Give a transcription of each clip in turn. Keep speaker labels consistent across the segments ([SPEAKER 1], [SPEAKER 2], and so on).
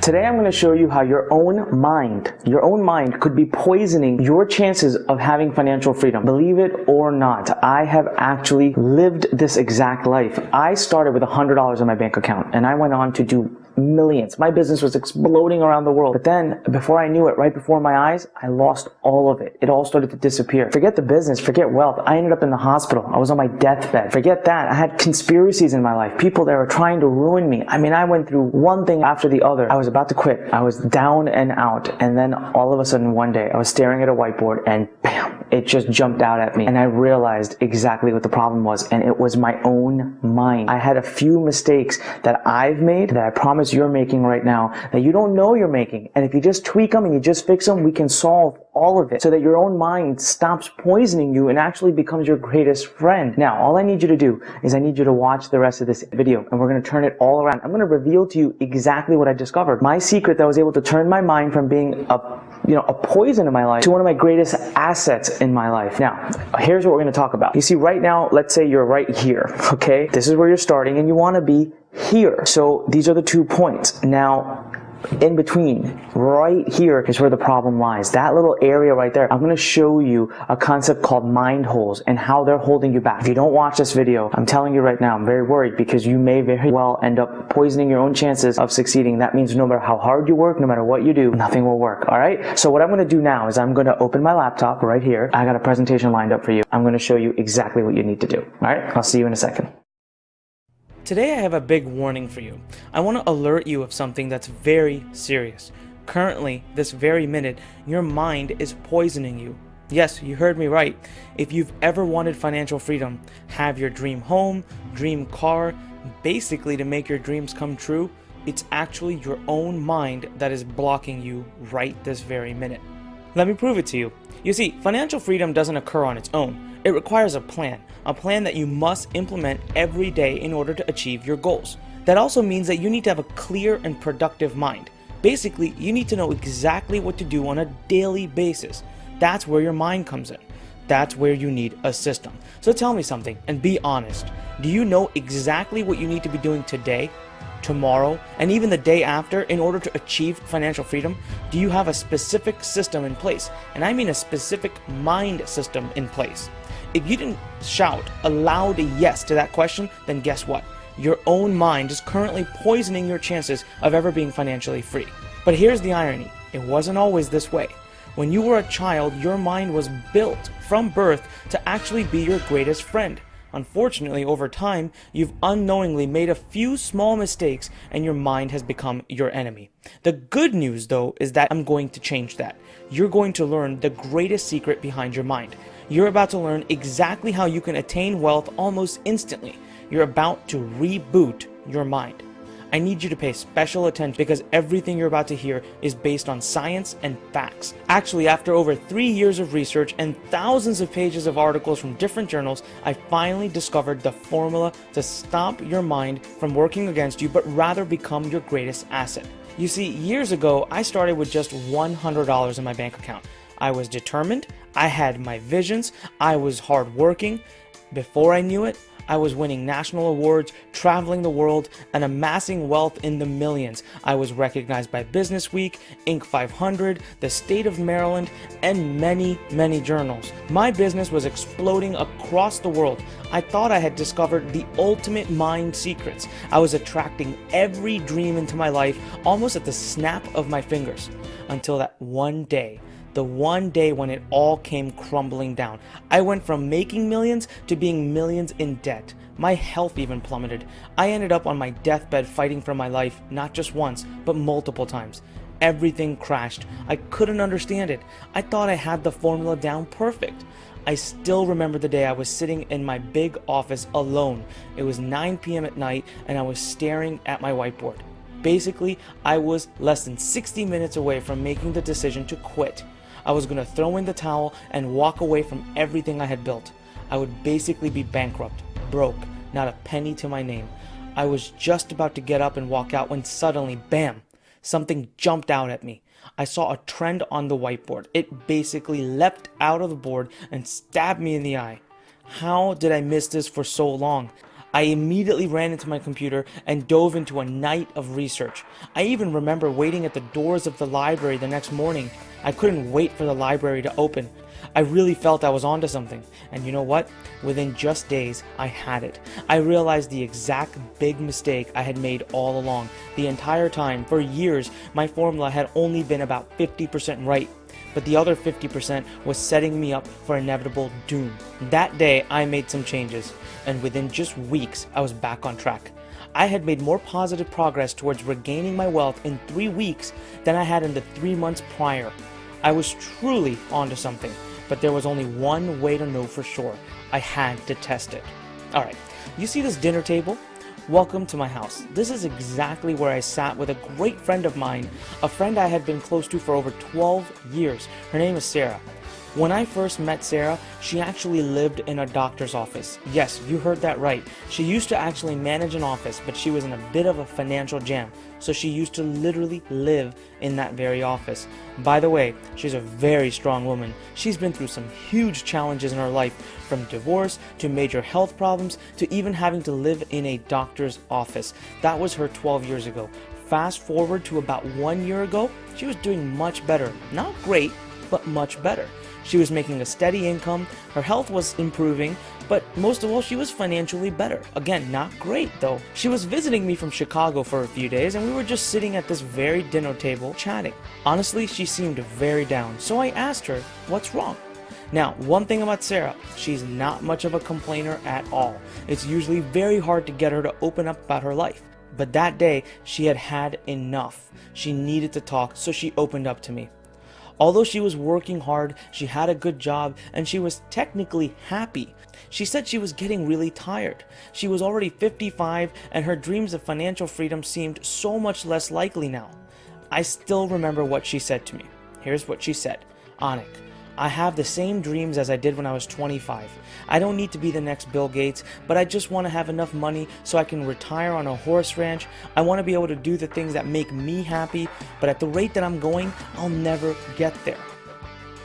[SPEAKER 1] Today I'm going to show you how your own mind could be poisoning your chances of having financial freedom. Believe it or not, I have actually lived this exact life. I started with $100 in my bank account and I went on to do millions. My business was exploding around the world. But then, before I knew it, right before my eyes, I lost all of it. It all started to disappear. Forget the business, forget wealth. I ended up in the hospital. I was on my deathbed. Forget that. I had conspiracies in my life. People that were trying to ruin me. I mean, I went through one thing after the other. I was about to quit. I was down and out. And then all of a sudden one day, I was staring at a whiteboard and bam, it just jumped out at me. And I realized exactly what the problem was. And it was my own mind. I had a few mistakes that I've made that I promise you're making right now that you don't know you're making. And if you just tweak them and you just fix them, we can solve all of it so that your own mind stops poisoning you and actually becomes your greatest friend. Now, all I need you to do is I need you to watch the rest of this video and we're going to turn it all around. I'm going to reveal to you exactly what I discovered. My secret that was able to turn my mind from being a poison in my life to one of my greatest assets in my life. Now, here's what we're going to talk about. You see, right now, let's say you're right here, okay? This is where you're starting and you want to be here. So these are the 2 points. Now, in between, right here is where the problem lies. That little area right there, I'm going to show you a concept called mind holes and how they're holding you back. If you don't watch this video, I'm telling you right now, I'm very worried because you may very well end up poisoning your own chances of succeeding. That means no matter how hard you work, no matter what you do, nothing will work. All right? So what I'm going to do now is I'm going to open my laptop right here. I got a presentation lined up for you. I'm going to show you exactly what you need to do. All right? I'll see you in a second.
[SPEAKER 2] Today I have a big warning for you. I want to alert you of something that's very serious. Currently, this very minute, your mind is poisoning you. Yes, you heard me right. If you've ever wanted financial freedom, have your dream home, dream car, basically to make your dreams come true, it's actually your own mind that is blocking you right this very minute. Let me prove it to you. You see, financial freedom doesn't occur on its own. It requires a plan that you must implement every day in order to achieve your goals. That also means that you need to have a clear and productive mind. Basically, you need to know exactly what to do on a daily basis. That's where your mind comes in. That's where you need a system. So tell me something and be honest. Do you know exactly what you need to be doing today, tomorrow, and even the day after in order to achieve financial freedom? Do you have a specific system in place? And I mean a specific mind system in place. If you didn't shout a loud yes to that question, then guess what? Your own mind is currently poisoning your chances of ever being financially free. But here's the irony. It wasn't always this way. When you were a child, your mind was built from birth to actually be your greatest friend. Unfortunately, over time, you've unknowingly made a few small mistakes and your mind has become your enemy. The good news, though, is that I'm going to change that. You're going to learn the greatest secret behind your mind. You're about to learn exactly how you can attain wealth almost instantly. You're about to reboot your mind. I need you to pay special attention because everything you're about to hear is based on science and facts. Actually, after over 3 years of research and thousands of pages of articles from different journals, I finally discovered the formula to stop your mind from working against you, but rather become your greatest asset. You see, years ago, I started with just $100 in my bank account. I was determined, I had my visions, I was hardworking. Before I knew it, I was winning national awards, traveling the world, and amassing wealth in the millions. I was recognized by Business Week, Inc. 500, the state of Maryland, and many, many journals. My business was exploding across the world. I thought I had discovered the ultimate mind secrets. I was attracting every dream into my life almost at the snap of my fingers. Until that one day. The one day when it all came crumbling down. I went from making millions to being millions in debt. My health even plummeted. I ended up on my deathbed fighting for my life, not just once, but multiple times. Everything crashed. I couldn't understand it. I thought I had the formula down perfect. I still remember the day I was sitting in my big office alone. It was 9 p.m. at night and I was staring at my whiteboard. Basically, I was less than 60 minutes away from making the decision to quit. I was going to throw in the towel and walk away from everything I had built. I would basically be bankrupt, broke, not a penny to my name. I was just about to get up and walk out when suddenly, bam, something jumped out at me. I saw a trend on the whiteboard. It basically leapt out of the board and stabbed me in the eye. How did I miss this for so long? I immediately ran into my computer and dove into a night of research. I even remember waiting at the doors of the library the next morning. I couldn't wait for the library to open. I really felt I was onto something. And you know what? Within just days, I had it. I realized the exact big mistake I had made all along. The entire time, for years, my formula had only been about 50% right. But the other 50% was setting me up for inevitable doom. That day, I made some changes, and within just weeks, I was back on track. I had made more positive progress towards regaining my wealth in 3 weeks than I had in the 3 months prior. I was truly onto something, but there was only one way to know for sure. I had to test it. Alright, you see this dinner table? Welcome to my house. This is exactly where I sat with a great friend of mine, a friend I had been close to for over 12 years. Her name is Sarah. When I first met Sarah, she actually lived in a doctor's office. Yes, you heard that right. She used to actually manage an office, but she was in a bit of a financial jam, so she used to literally live in that very office. By the way, she's a very strong woman. She's been through some huge challenges in her life, from divorce to major health problems to even having to live in a doctor's office. That was her 12 years ago. Fast forward to about 1 year ago, she was doing much better. Not great, but much better. She was making a steady income, her health was improving, but most of all, she was financially better. Again, not great though. She was visiting me from Chicago for a few days, and we were just sitting at this very dinner table chatting. Honestly, she seemed very down, so I asked her, what's wrong? Now, one thing about Sarah, she's not much of a complainer at all. It's usually very hard to get her to open up about her life. But that day, she had had enough. She needed to talk, so she opened up to me. Although she was working hard, she had a good job, and she was technically happy. She said she was getting really tired. She was already 55, and her dreams of financial freedom seemed so much less likely now. I still remember what she said to me. Here's what she said. Anik, I have the same dreams as I did when I was 25. I don't need to be the next Bill Gates, but I just want to have enough money so I can retire on a horse ranch. I want to be able to do the things that make me happy, but at the rate that I'm going, I'll never get there.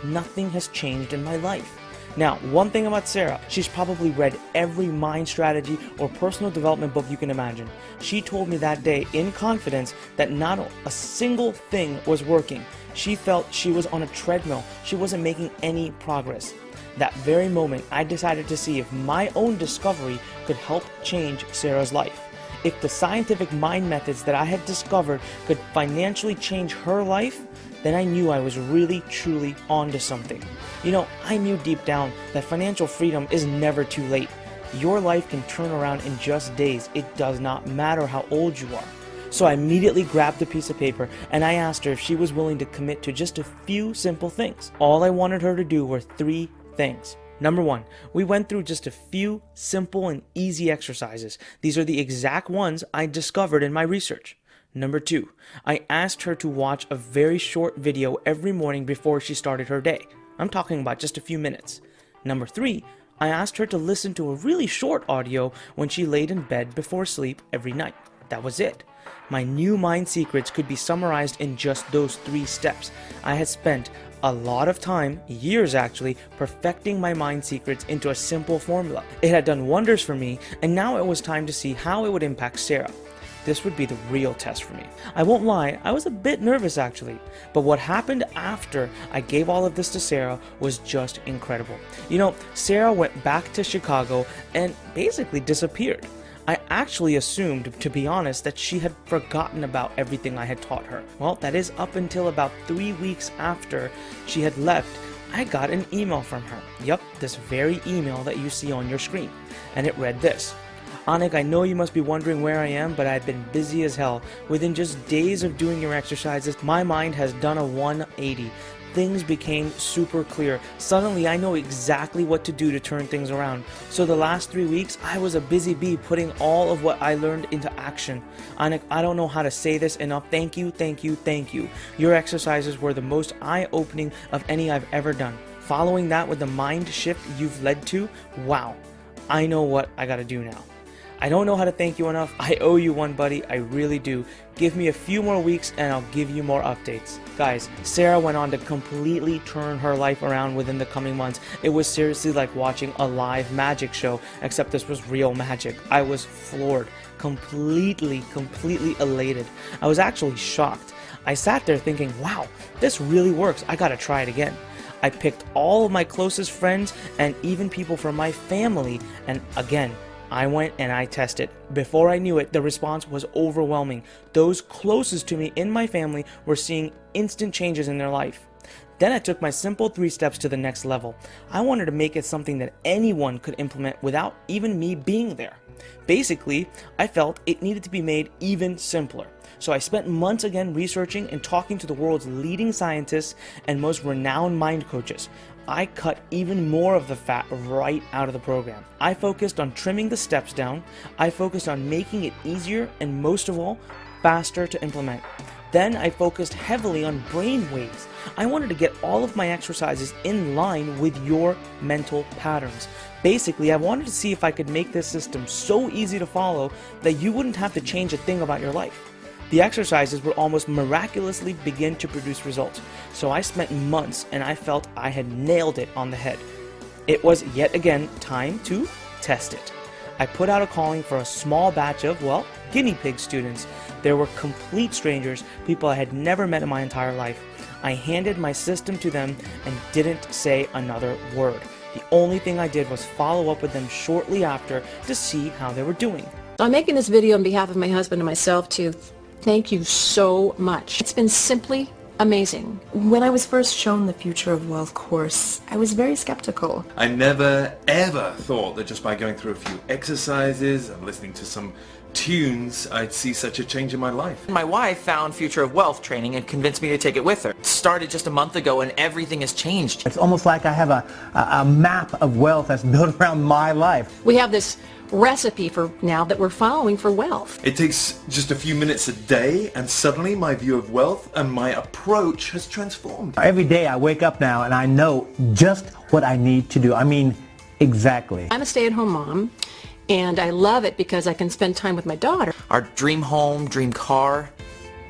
[SPEAKER 2] Nothing has changed in my life. Now, one thing about Sarah, she's probably read every mind strategy or personal development book you can imagine. She told me that day in confidence that not a single thing was working. She felt she was on a treadmill. She wasn't making any progress. That very moment, I decided to see if my own discovery could help change Sarah's life. If the scientific mind methods that I had discovered could financially change her life, then I knew I was really, truly onto something. You know, I knew deep down that financial freedom is never too late. Your life can turn around in just days. It does not matter how old you are. So I immediately grabbed a piece of paper and I asked her if she was willing to commit to just a few simple things. All I wanted her to do were 3 things. Number 1, we went through just a few simple and easy exercises. These are the exact ones I discovered in my research. Number 2, I asked her to watch a very short video every morning before she started her day. I'm talking about just a few minutes. Number 3, I asked her to listen to a really short audio when she laid in bed before sleep every night. That was it. My new mind secrets could be summarized in just those 3 steps. I had spent a lot of time, years actually, perfecting my mind secrets into a simple formula. It had done wonders for me, and now it was time to see how it would impact Sarah. This would be the real test for me. I won't lie, I was a bit nervous actually, but what happened after I gave all of this to Sarah was just incredible. You know, Sarah went back to Chicago and basically disappeared. I actually assumed, to be honest, that she had forgotten about everything I had taught her. Well, that is up until about 3 weeks after she had left, I got an email from her. Yup, this very email that you see on your screen. And it read this. Anik, I know you must be wondering where I am, but I've been busy as hell. Within just days of doing your exercises, my mind has done a 180. Things became super clear. Suddenly, I know exactly what to do to turn things around. So the last 3 weeks, I was a busy bee putting all of what I learned into action. Anik, I don't know how to say this enough. Thank you, thank you, thank you. Your exercises were the most eye-opening of any I've ever done. Following that with the mind shift you've led to, wow, I know what I gotta do now. I don't know how to thank you enough. I owe you one, buddy. I really do. Give me a few more weeks and I'll give you more updates. Guys, Sarah went on to completely turn her life around within the coming months. It was seriously like watching a live magic show, except this was real magic. I was floored, completely elated. I was actually shocked. I sat there thinking, wow, this really works. I gotta try it again. I picked all of my closest friends and even people from my family, and again, I went and I tested. Before I knew it, the response was overwhelming. Those closest to me in my family were seeing instant changes in their life. Then I took my simple 3 steps to the next level. I wanted to make it something that anyone could implement without even me being there. Basically, I felt it needed to be made even simpler. So I spent months again researching and talking to the world's leading scientists and most renowned mind coaches. I cut even more of the fat right out of the program. I focused on trimming the steps down. I focused on making it easier and most of all, faster to implement. Then I focused heavily on brain waves. I wanted to get all of my exercises in line with your mental patterns. Basically, I wanted to see if I could make this system so easy to follow that you wouldn't have to change a thing about your life. The exercises would almost miraculously begin to produce results. So I spent months and I felt I had nailed it on the head. It was yet again time to test it. I put out a calling for a small batch of, well, guinea pig students. There were complete strangers, people I had never met in my entire life. I handed my system to them and didn't say another word. The only thing I did was follow up with them shortly after to see how they were doing.
[SPEAKER 3] I'm making this video on behalf of my husband and myself to thank you so much. It's been simply amazing.
[SPEAKER 4] When I was first shown the Future of Wealth course, I was very skeptical.
[SPEAKER 5] I never ever thought that just by going through a few exercises and listening to some tunes, I'd see such a change in my life.
[SPEAKER 6] My wife found Future of Wealth training and convinced me to take it with her. It started just a month ago and everything has changed.
[SPEAKER 7] It's almost like I have a map of wealth that's built around my life.
[SPEAKER 3] We have this recipe for now that we're following for wealth.
[SPEAKER 5] It takes just a few minutes a day and suddenly my view of wealth and my approach has transformed.
[SPEAKER 7] Every day I wake up now and I know just what I need to do. I mean, exactly.
[SPEAKER 3] I'm a stay-at-home mom and I love it because I can spend time with my daughter.
[SPEAKER 6] Our dream home, dream car,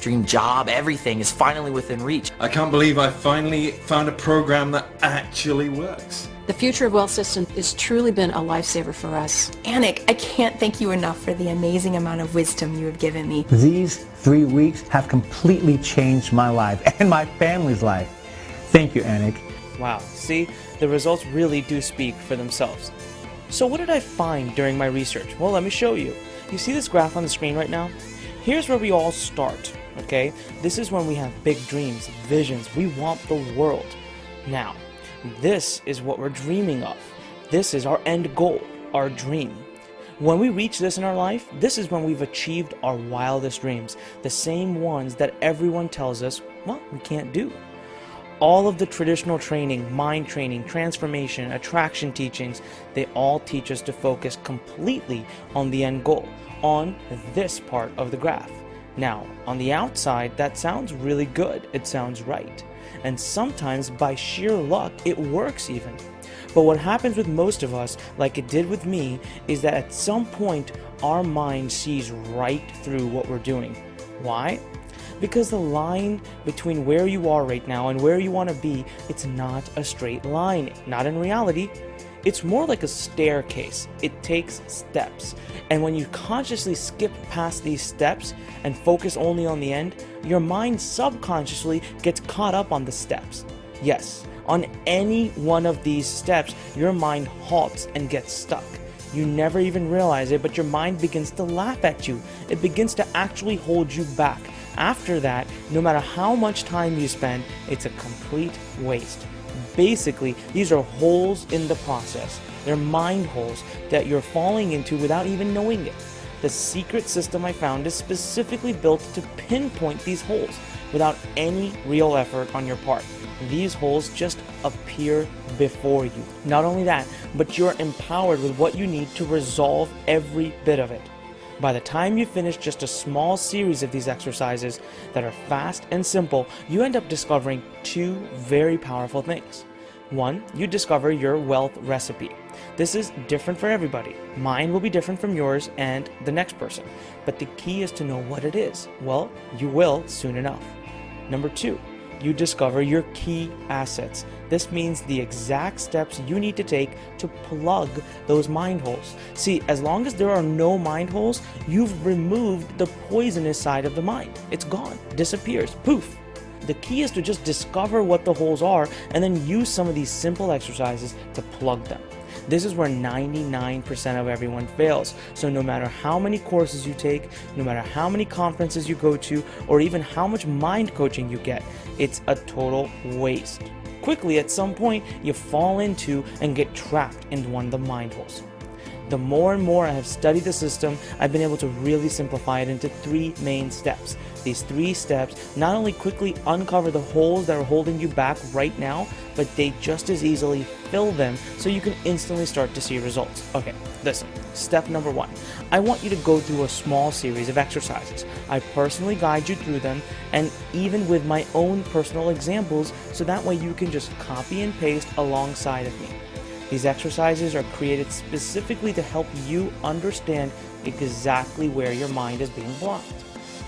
[SPEAKER 6] dream job, everything is finally within reach.
[SPEAKER 5] I can't believe I finally found a program that actually works.
[SPEAKER 3] The Future of Wealth system has truly been a lifesaver for us.
[SPEAKER 4] Anik, I can't thank you enough for the amazing amount of wisdom you have given me.
[SPEAKER 7] These 3 weeks have completely changed my life and my family's life. Thank you, Anik.
[SPEAKER 2] Wow, see, the results really do speak for themselves. So what did I find during my research? Well, let me show you. You see this graph on the screen right now? Here's where we all start, okay? This is when we have big dreams, visions. We want the world. Now, this is what we're dreaming of. This is our end goal, our dream. When we reach this in our life, this is when we've achieved our wildest dreams, the same ones that everyone tells us, well, we can't do. All of the traditional training, mind training, transformation, attraction teachings, they all teach us to focus completely on the end goal, on this part of the graph. Now, on the outside, that sounds really good. It sounds right. And sometimes by sheer luck, it works even. But what happens with most of us, like it did with me, is that at some point, our mind sees right through what we're doing. Why? Because the line between where you are right now and where you want to be, it's not a straight line. Not in reality. It's more like a staircase. It takes steps. And when you consciously skip past these steps and focus only on the end, your mind subconsciously gets caught up on the steps. Yes, on any one of these steps, your mind halts and gets stuck. You never even realize it, but your mind begins to laugh at you. It begins to actually hold you back. After that, no matter how much time you spend, it's a complete waste. Basically, these are holes in the process. They're mind holes that you're falling into without even knowing it. The secret system I found is specifically built to pinpoint these holes without any real effort on your part. These holes just appear before you. Not only that, but you're empowered with what you need to resolve every bit of it. By the time you finish just a small series of these exercises that are fast and simple, you end up discovering 2 very powerful things. 1, you discover your wealth recipe. This is different for everybody. Mine will be different from yours and the next person. But the key is to know what it is. Well, you will soon enough. Number 2, you discover your key assets. This means the exact steps you need to take to plug those mind holes. See, as long as there are no mind holes, you've removed the poisonous side of the mind. It's gone, disappears, poof. The key is to just discover what the holes are and then use some of these simple exercises to plug them. This is where 99% of everyone fails. So no matter how many courses you take, no matter how many conferences you go to, or even how much mind coaching you get, it's a total waste. Quickly, at some point, you fall into and get trapped in one of the mind holes. The more and more I have studied the system, I've been able to really simplify it into 3 main steps. These 3 steps not only quickly uncover the holes that are holding you back right now, but they just as easily fill them so you can instantly start to see results. Okay, listen. Step number 1. I want you to go through a small series of exercises. I personally guide you through them, and even with my own personal examples, so that way you can just copy and paste alongside of me. These exercises are created specifically to help you understand exactly where your mind is being blocked.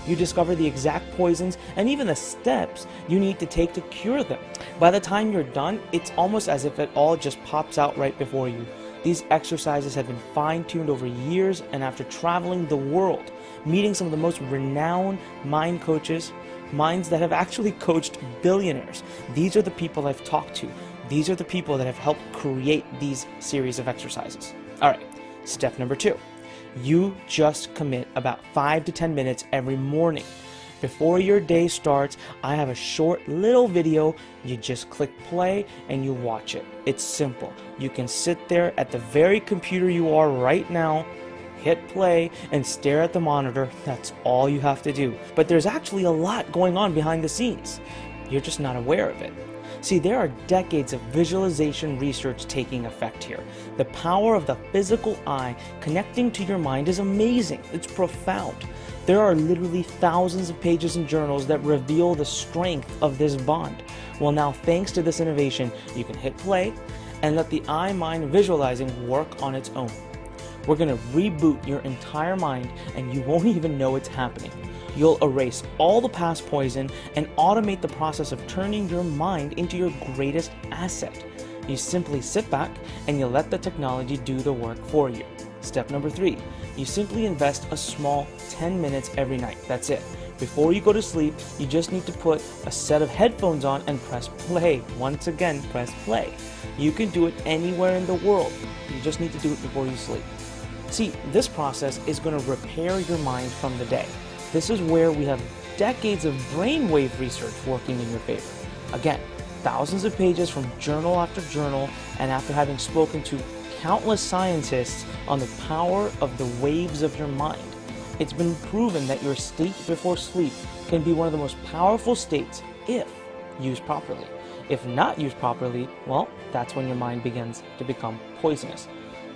[SPEAKER 2] You discover the exact poisons and even the steps you need to take to cure them. By the time you're done, it's almost as if it all just pops out right before you. These exercises have been fine-tuned over years, and after traveling the world, meeting some of the most renowned mind coaches, minds that have actually coached billionaires, these are the people I've talked to. These are the people that have helped create these series of exercises. All right, step number 2. You just commit about 5 to 10 minutes every morning. Before your day starts, I have a short little video. You just click play and you watch it. It's simple. You can sit there at the very computer you are right now, hit play, and stare at the monitor. That's all you have to do. But there's actually a lot going on behind the scenes. You're just not aware of it. See, there are decades of visualization research taking effect here. The power of the physical eye connecting to your mind is amazing. It's profound. There are literally thousands of pages in journals that reveal the strength of this bond. Well, now, thanks to this innovation, you can hit play and let the eye-mind visualizing work on its own. We're going to reboot your entire mind and you won't even know it's happening. You'll erase all the past poison and automate the process of turning your mind into your greatest asset. You simply sit back and you let the technology do the work for you. Step number 3, you simply invest a small 10 minutes every night. That's it. Before you go to sleep, you just need to put a set of headphones on and press play. Once again, press play. You can do it anywhere in the world. You just need to do it before you sleep. See, this process is going to repair your mind from the day. This is where we have decades of brainwave research working in your favor. Again, thousands of pages from journal after journal, and after having spoken to countless scientists on the power of the waves of your mind, it's been proven that your state before sleep can be one of the most powerful states if used properly. If not used properly, well, that's when your mind begins to become poisonous.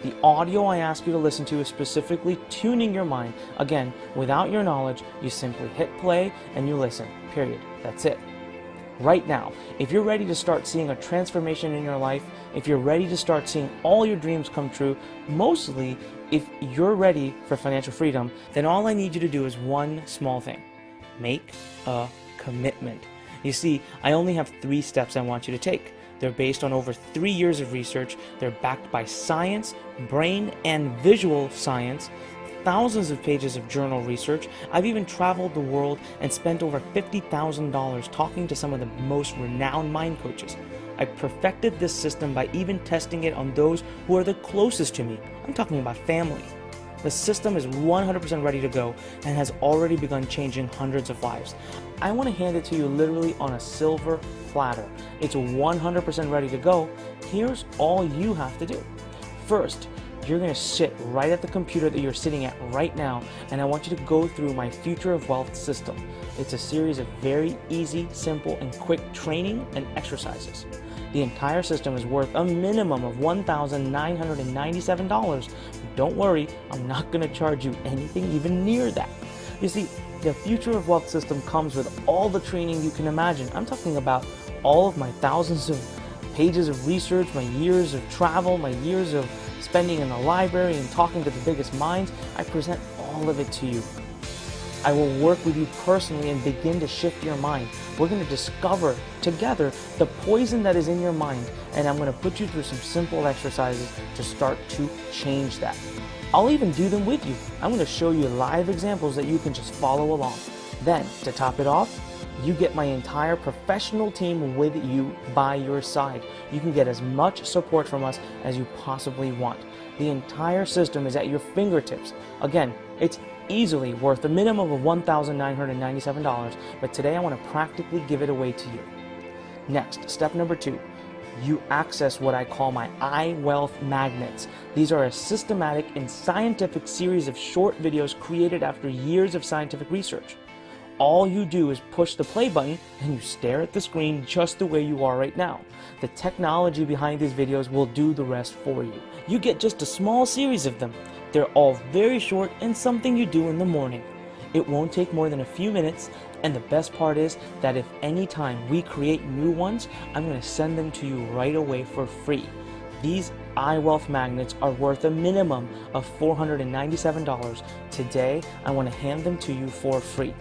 [SPEAKER 2] The audio I ask you to listen to is specifically tuning your mind. Again, without your knowledge, you simply hit play and you listen, period. That's it. Right now, if you're ready to start seeing a transformation in your life, if you're ready to start seeing all your dreams come true, mostly if you're ready for financial freedom, then all I need you to do is one small thing. Make a commitment. You see, I only have 3 steps I want you to take. They're based on over 3 years of research. They're backed by science, brain and visual science, thousands of pages of journal research. I've even traveled the world and spent over $50,000 talking to some of the most renowned mind coaches. I perfected this system by even testing it on those who are the closest to me. I'm talking about family. The system is 100% ready to go and has already begun changing hundreds of lives. I want to hand it to you literally on a silver platter. It's 100% ready to go. Here's all you have to do. First, you're going to sit right at the computer that you're sitting at right now, and I want you to go through my Future of Wealth system. It's a series of very easy, simple, and quick training and exercises. The entire system is worth a minimum of $1,997. Don't worry, I'm not going to charge you anything even near that. You see, the Future of Wealth system comes with all the training you can imagine. I'm talking about all of my thousands of pages of research, my years of travel, my years of spending in the library and talking to the biggest minds. I present all of it to you. I will work with you personally and begin to shift your mind. We're going to discover together the poison that is in your mind, and I'm going to put you through some simple exercises to start to change that. I'll even do them with you. I'm going to show you live examples that you can just follow along. Then, to top it off, you get my entire professional team with you by your side. You can get as much support from us as you possibly want. The entire system is at your fingertips. Again, it's easily worth a minimum of $1,997, but today I want to practically give it away to you. Next, step number 2. You access what I call my iWealth magnets. These are a systematic and scientific series of short videos created after years of scientific research. All you do is push the play button and you stare at the screen just the way you are right now. The technology behind these videos will do the rest for you. You get just a small series of them. They're all very short and something you do in the morning. It won't take more than a few minutes, and the best part is that if any time we create new ones, I'm going to send them to you right away for free. These iWealth magnets are worth a minimum of $497. Today, I want to hand them to you for free.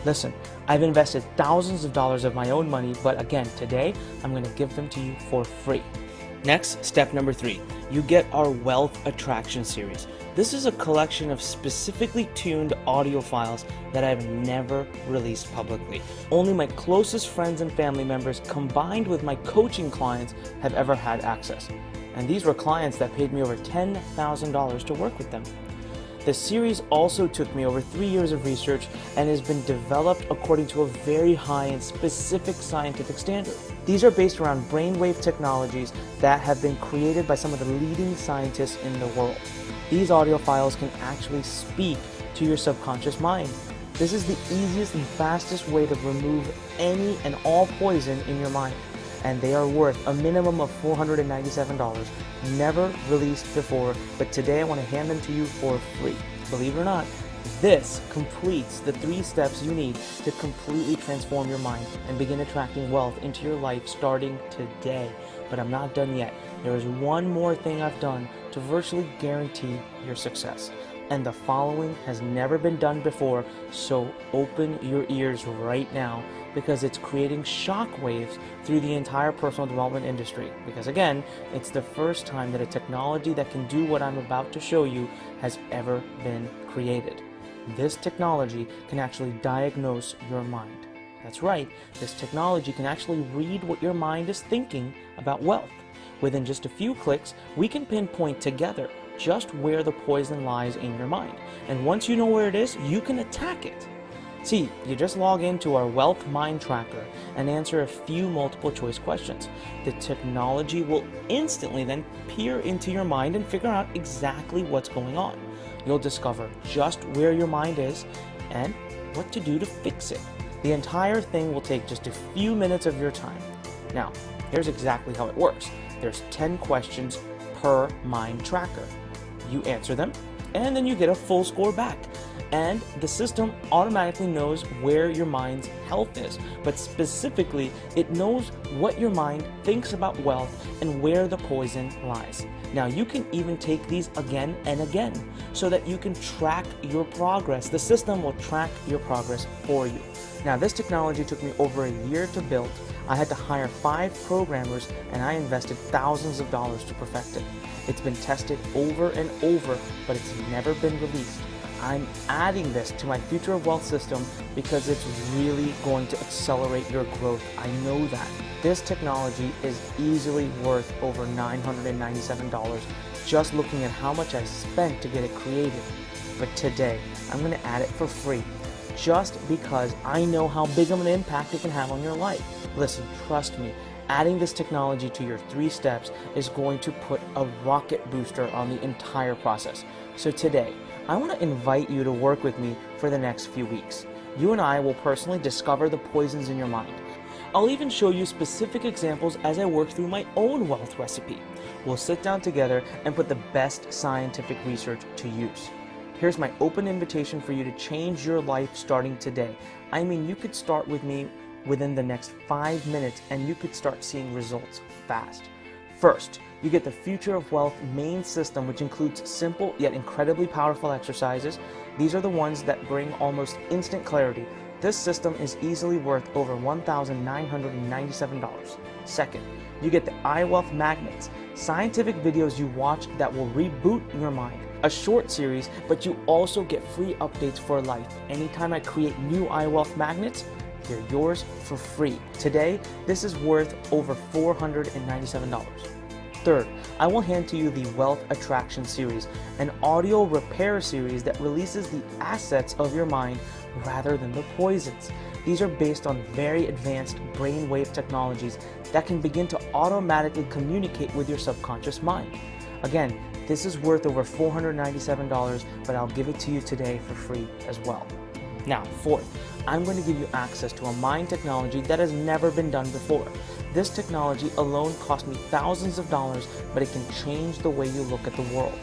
[SPEAKER 2] Listen, I've invested thousands of dollars of my own money, but again, today, I'm going to give them to you for free. Next, step number 3, you get our Wealth Attraction series. This is a collection of specifically tuned audio files that I've never released publicly. Only my closest friends and family members combined with my coaching clients have ever had access. And these were clients that paid me over $10,000 to work with them. The series also took me over 3 years of research and has been developed according to a very high and specific scientific standard. These are based around brainwave technologies that have been created by some of the leading scientists in the world. These audio files can actually speak to your subconscious mind. This is the easiest and fastest way to remove any and all poison in your mind. And they are worth a minimum of $497, never released before, but today I want to hand them to you for free. Believe it or not, this completes the 3 steps you need to completely transform your mind and begin attracting wealth into your life starting today. But I'm not done yet. There is one more thing I've done to virtually guarantee your success. And the following has never been done before, so open your ears right now, because it's creating shockwaves through the entire personal development industry. Because again, it's the first time that a technology that can do what I'm about to show you has ever been created. This technology can actually diagnose your mind. That's right, this technology can actually read what your mind is thinking about wealth. Within just a few clicks, we can pinpoint together just where the poison lies in your mind. And once you know where it is, you can attack it. See, you just log into our Wealth Mind Tracker and answer a few multiple choice questions. The technology will instantly then peer into your mind and figure out exactly what's going on. You'll discover just where your mind is and what to do to fix it. The entire thing will take just a few minutes of your time. Now, here's exactly how it works. There's 10 questions per mind tracker. You answer them, and then you get a full score back. And the system automatically knows where your mind's health is, but specifically, it knows what your mind thinks about wealth and where the poison lies. Now, you can even take these again and again so that you can track your progress. The system will track your progress for you. Now, this technology took me over a year to build. I had to hire 5 programmers, and I invested thousands of dollars to perfect it. It's been tested over and over, but it's never been released. I'm adding this to my Future of Wealth system because it's really going to accelerate your growth. I know that. This technology is easily worth over $997 just looking at how much I spent to get it created. But today, I'm going to add it for free just because I know how big of an impact it can have on your life. Listen, trust me. Adding this technology to your 3 steps is going to put a rocket booster on the entire process. So today, I want to invite you to work with me for the next few weeks. You and I will personally discover the poisons in your mind. I'll even show you specific examples as I work through my own wealth recipe. We'll sit down together and put the best scientific research to use. Here's my open invitation for you to change your life starting today. I mean, you could start with me within the next 5 minutes, and you could start seeing results fast. First, you get the Future of Wealth main system, which includes simple yet incredibly powerful exercises. These are the ones that bring almost instant clarity. This system is easily worth over $1,997. Second, you get the iWealth Magnets, scientific videos you watch that will reboot your mind. A short series, but you also get free updates for life. Anytime I create new iWealth Magnets, they're yours for free. Today, this is worth over $497. Third, I will hand to you the Wealth Attraction Series, an audio repair series that releases the assets of your mind rather than the poisons. These are based on very advanced brainwave technologies that can begin to automatically communicate with your subconscious mind. Again, this is worth over $497, but I'll give it to you today for free as well. Now, fourth, I'm going to give you access to a mind technology that has never been done before. This technology alone cost me thousands of dollars, but it can change the way you look at the world.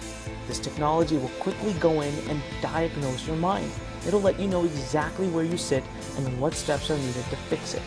[SPEAKER 2] This technology will quickly go in and diagnose your mind. It'll let you know exactly where you sit and what steps are needed to fix it.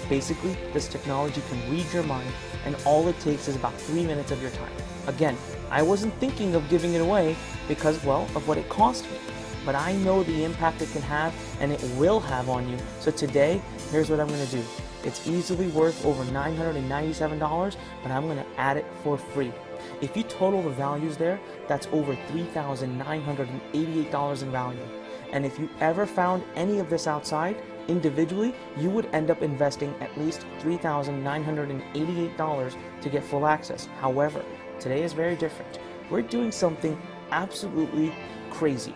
[SPEAKER 2] Basically, this technology can read your mind, and all it takes is about 3 minutes of your time. Again, I wasn't thinking of giving it away because, well, of what it cost me. But I know the impact it can have, and it will have on you. So today, here's what I'm going to do. It's easily worth over $997, but I'm going to add it for free. If you total the values there, that's over $3,988 in value. And if you ever found any of this outside, individually, you would end up investing at least $3,988 to get full access. However, today is very different. We're doing something absolutely crazy.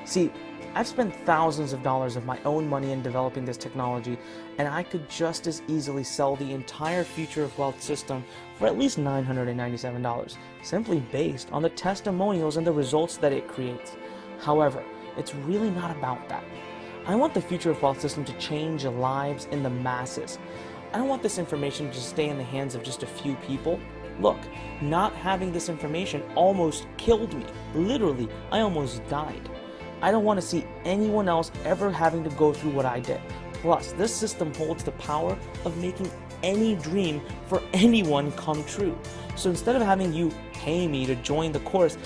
[SPEAKER 2] See, I've spent thousands of dollars of my own money in developing this technology, and I could just as easily sell the entire Future of Wealth system for at least $997, simply based on the testimonials and the results that it creates. However, it's really not about that. I want the Future of Wealth system to change lives in the masses. I don't want this information to just stay in the hands of just a few people. Look, not having this information almost killed me. Literally, I almost died. I don't want to see anyone else ever having to go through what I did. Plus, this system holds the power of making any dream for anyone come true. So instead of having you pay me to join the course,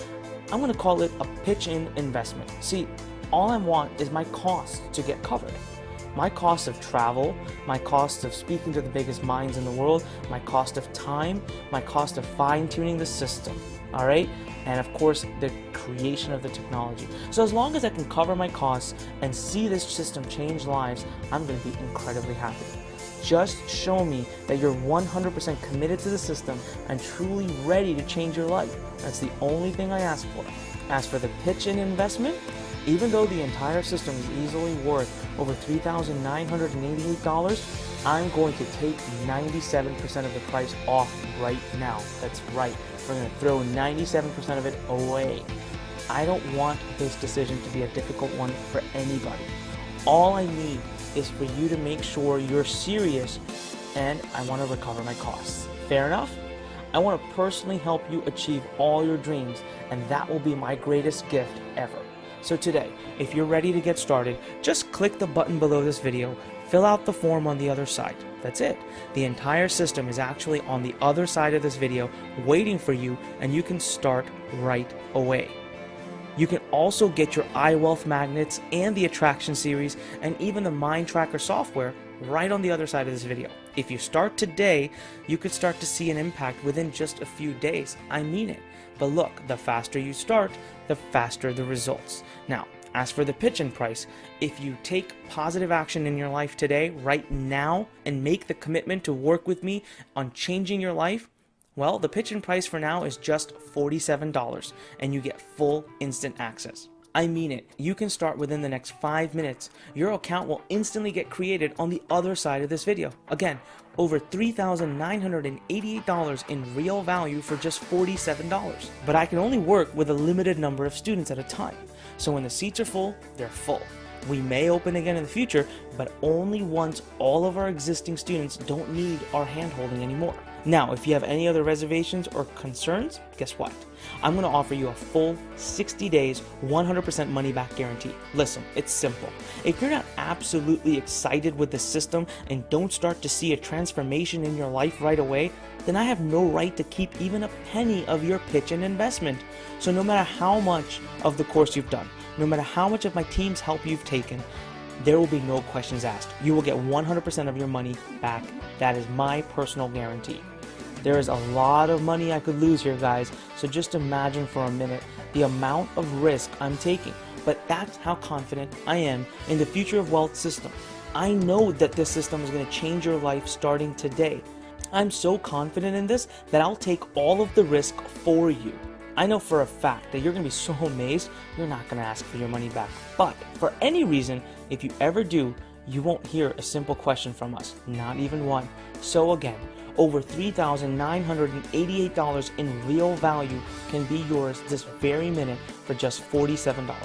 [SPEAKER 2] I'm going to call it a pitch-in investment. See, all I want is my costs to get covered. My cost of travel, my cost of speaking to the biggest minds in the world, my cost of time, my cost of fine-tuning the system, all right? And of course, the creation of the technology. So as long as I can cover my costs and see this system change lives, I'm going to be incredibly happy. Just show me that you're 100% committed to the system and truly ready to change your life. That's the only thing I ask for. As for the pitch-in investment, even though the entire system is easily worth over $3,988, I'm going to take 97% of the price off right now. That's right. We're going to throw 97% of it away. I don't want this decision to be a difficult one for anybody. All I need is for you to make sure you're serious, and I want to recover my costs. Fair enough? I want to personally help you achieve all your dreams, and that will be my greatest gift ever. So today, if you're ready to get started, just click the button below this video, fill out the form on the other side. That's it. The entire system is actually on the other side of this video waiting for you, and you can start right away. You can also get your iWealth Magnets and the Attraction Series and even the Mind Tracker software right on the other side of this video. If you start today, you could start to see an impact within just a few days. I mean it. But look, the faster you start, the faster the results. Now, as for the pitch-in price, if you take positive action in your life today, right now, and make the commitment to work with me on changing your life, well, the pitch-in price for now is just $47, and you get full instant access. I mean it. You can start within the next 5 minutes. Your account will instantly get created on the other side of this video. Again, over $3,988 in real value for just $47. But I can only work with a limited number of students at a time. So when the seats are full, they're full. We may open again in the future, but only once all of our existing students don't need our hand-holding anymore. Now, if you have any other reservations or concerns, guess what? I'm going to offer you a full 60 days, 100% money back guarantee. Listen, it's simple. If you're not absolutely excited with the system and don't start to see a transformation in your life right away, then I have no right to keep even a penny of your pitch and investment. So no matter how much of the course you've done, no matter how much of my team's help you've taken, there will be no questions asked. You will get 100% of your money back. That is my personal guarantee. There is a lot of money I could lose here, guys, so just imagine for a minute the amount of risk I'm taking. But that's how confident I am in the future of wealth system. I know that this system is going to change your life starting today. I'm so confident in this that I'll take all of the risk for you. I know for a fact that you're going to be so amazed, you're not going to ask for your money back. But for any reason, if you ever do, you won't hear a simple question from us, not even one. So again, over $3,988 in real value can be yours this very minute for just $47.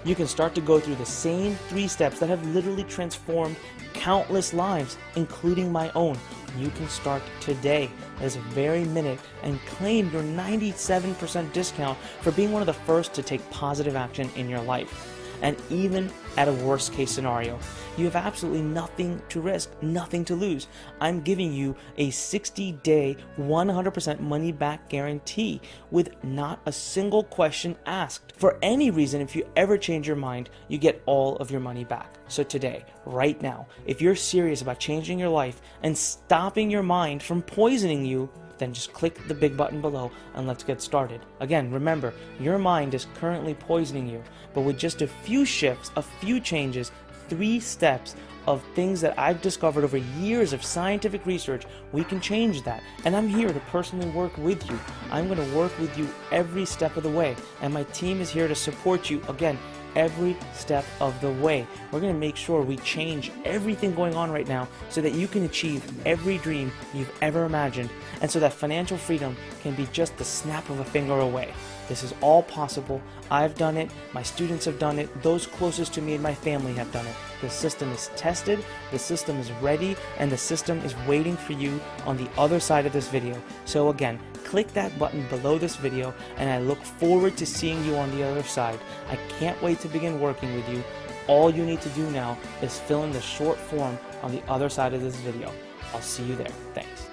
[SPEAKER 2] You can start to go through the same 3 steps that have literally transformed countless lives, including my own. You can start today, this very minute, and claim your 97% discount for being one of the first to take positive action in your life. And even at a worst case scenario, you have absolutely nothing to risk, nothing to lose. I'm giving you a 60-day, 100% money back guarantee with not a single question asked. For any reason, if you ever change your mind, you get all of your money back. So today, right now, if you're serious about changing your life and stopping your mind from poisoning you, then just click the big button below and let's get started. Again, remember, your mind is currently poisoning you, but with just a few shifts, a few changes, 3 steps of things that I've discovered over years of scientific research, we can change that. And I'm here to personally work with you. I'm going to work with you every step of the way, and my team is here to support you, again, every step of the way. We're going to make sure we change everything going on right now so that you can achieve every dream you've ever imagined, and so that financial freedom can be just the snap of a finger away. This is all possible. I've done it, my students have done it, those closest to me and my family have done it. The system is tested, the system is ready, and the system is waiting for you on the other side of this video. So again, click that button below this video, and I look forward to seeing you on the other side. I can't wait to begin working with you. All you need to do now is fill in the short form on the other side of this video. I'll see you there. Thanks.